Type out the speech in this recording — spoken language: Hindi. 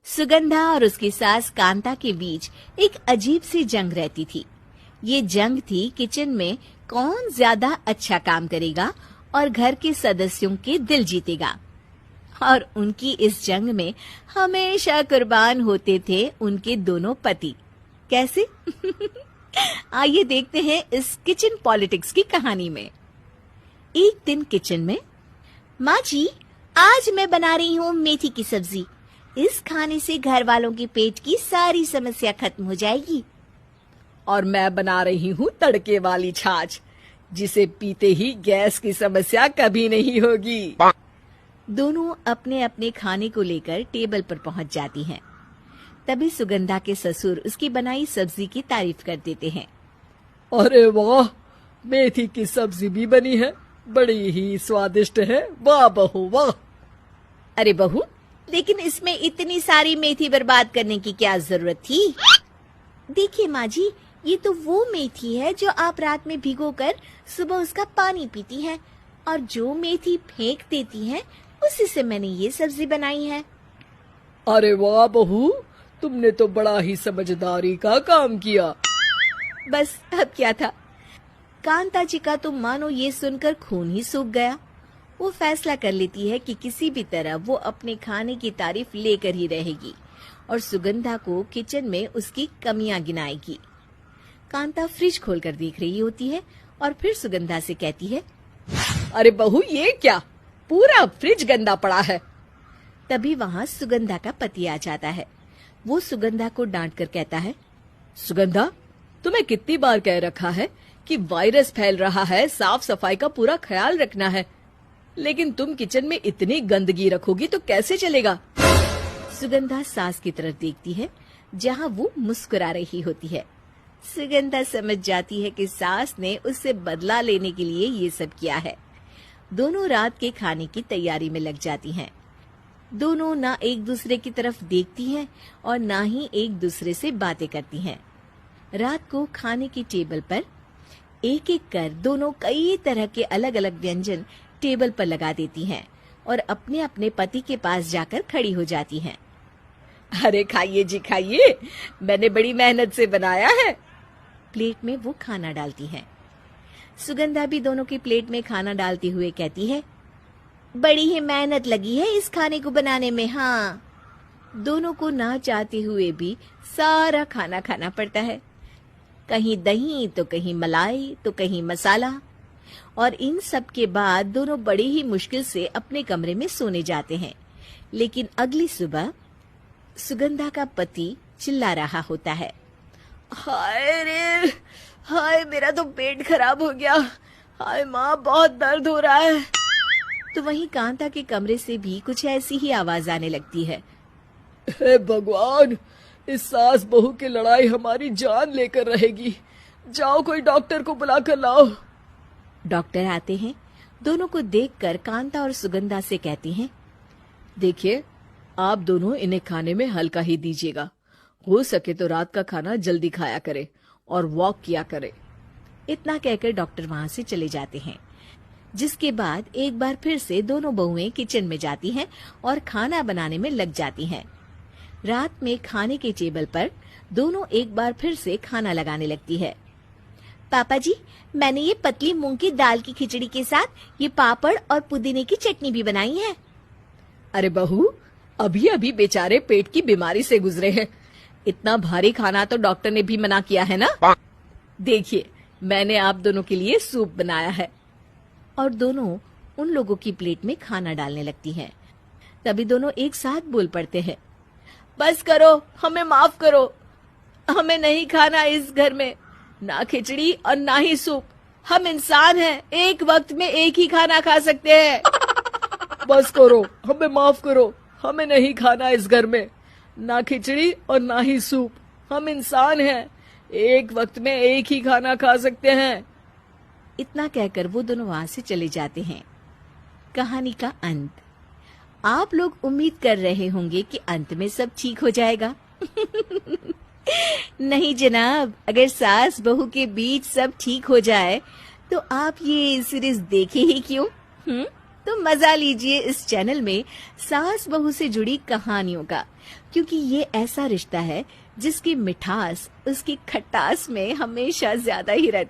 सुगंधा और उसकी सास कांता के बीच एक अजीब सी जंग रहती थी। ये जंग थी किचन में कौन ज्यादा अच्छा काम करेगा और घर के सदस्यों के दिल जीतेगा। और उनकी इस जंग में हमेशा कुर्बान होते थे उनके दोनों पति। कैसे? आइए देखते हैं इस किचन पॉलिटिक्स की कहानी में। एक दिन किचन में, माँ जी, आज मैं बना रही हूँ मेथी की सब्जी। इस खाने से घर वालों के पेट की सारी समस्या खत्म हो जाएगी। और मैं बना रही हूँ तड़के वाली छाछ, जिसे पीते ही गैस की समस्या कभी नहीं होगी। दोनों अपने अपने खाने को लेकर टेबल पर पहुंच जाती हैं। तभी सुगंधा के ससुर उसकी बनाई सब्जी की तारीफ कर देते हैं। अरे वाह, मेथी की सब्जी भी बनी है, बड़ी ही स्वादिष्ट है। वाह बहू वाह। अरे बहू, लेकिन इसमें इतनी सारी मेथी बर्बाद करने की क्या जरूरत थी? देखिए माँ जी, ये तो वो मेथी है जो आप रात में भिगोकर सुबह उसका पानी पीती हैं, और जो मेथी फेंक देती हैं उसी से मैंने ये सब्जी बनाई है। अरे वाह बहू, तुमने तो बड़ा ही समझदारी का काम किया। बस अब क्या था, कांता जी का तो मानो ये सुनकर खून ही सूख गया। वो फैसला कर लेती है कि किसी भी तरह वो अपने खाने की तारीफ लेकर ही रहेगी और सुगंधा को किचन में उसकी कमियां गिनाएगी। कांता फ्रिज खोलकर देख रही होती है और फिर सुगंधा से कहती है, अरे बहू, ये क्या, पूरा फ्रिज गंदा पड़ा है। तभी वहाँ सुगंधा का पति आ जाता है। वो सुगंधा को डांट कर कहता है, सुगंधा, तुम्हें कितनी बार कह रखा है कि वायरस फैल रहा है, साफ सफाई का पूरा ख्याल रखना है, लेकिन तुम किचन में इतनी गंदगी रखोगी तो कैसे चलेगा। सुगंधा सास की तरफ देखती है जहाँ वो मुस्कुरा रही होती है। सुगंधा समझ जाती है कि सास ने उससे बदला लेने के लिए ये सब किया है। दोनों रात के खाने की तैयारी में लग जाती हैं। दोनों ना एक दूसरे की तरफ देखती हैं और ना ही एक दूसरे से बातें करती हैं। रात को खाने की टेबल पर एक एक कर दोनों कई तरह के अलग अलग व्यंजन टेबल पर लगा देती हैं और अपने अपने पति के पास जाकर खड़ी हो जाती हैं। अरे खाइए जी खाइए, मैंने बड़ी मेहनत से बनाया है। प्लेट में वो खाना डालती हैं। सुगंधा भी दोनों की प्लेट में खाना डालते हुए कहती है, बड़ी ही मेहनत लगी है इस खाने को बनाने में। हाँ, दोनों को ना चाहते हुए भी सारा खाना खाना पड़ता है। कहीं दही तो कहीं मलाई तो कहीं मसाला। और इन सब के बाद दोनों बड़ी ही मुश्किल से अपने कमरे में सोने जाते हैं। लेकिन अगली सुबह सुगंधा का पति चिल्ला रहा होता है, हाय रे, हाय मेरा तो पेट खराब हो गया। हाय माँ, बहुत दर्द हो रहा है। तो वहीं कांता के कमरे से भी कुछ ऐसी ही आवाज आने लगती है। हे भगवान, इस सास बहू की लड़ाई हमारी जान लेकर रहेगी। जाओ कोई डॉक्टर को बुलाकर लाओ। डॉक्टर आते हैं। दोनों को देखकर कांता और सुगंधा से कहती हैं, देखिए, आप दोनों इन्हें खाने में हल्का ही दीजिएगा। हो सके तो रात का खाना जल्दी खाया करे और वॉक किया करे। इतना कहकर डॉक्टर वहां से चले जाते हैं। जिसके बाद एक बार फिर से दोनों बहुएं किचन में जाती हैं और खाना बनाने में लग जाती हैं। रात में खाने के टेबल पर दोनों एक बार फिर से खाना लगाने लगती है। पापा जी, मैंने ये पतली मूंग की दाल की खिचड़ी के साथ ये पापड़ और पुदीने की चटनी भी बनाई है। अरे बहू, अभी अभी बेचारे पेट की बीमारी से गुजरे हैं। इतना भारी खाना तो डॉक्टर ने भी मना किया है ना। देखिए, मैंने आप दोनों के लिए सूप बनाया है। और दोनों उन लोगों की प्लेट में खाना डालने लगती हैं। तभी दोनों एक साथ बोल पड़ते हैं, बस करो, हमें माफ करो। हमें नहीं खाना इस घर में, ना खिचड़ी और ना ही सूप। हम इंसान हैं, एक वक्त में एक ही खाना खा सकते हैं। बस करो, हमें माफ करो। हमें नहीं खाना इस घर में, ना खिचड़ी और ना ही सूप। हम इंसान हैं, एक वक्त में एक ही खाना खा सकते हैं। इतना कहकर वो दोनों वहां से चले जाते हैं। कहानी का अंत। आप लोग उम्मीद कर रहे होंगे कि अंत में सब ठीक हो जाएगा। नहीं जनाब, अगर सास बहू के बीच सब ठीक हो जाए तो आप ये सीरीज देखे ही क्यों? तो मजा लीजिए इस चैनल में सास बहू से जुड़ी कहानियों का, क्योंकि ये ऐसा रिश्ता है जिसकी मिठास उसकी खटास में हमेशा ज्यादा ही रहती है।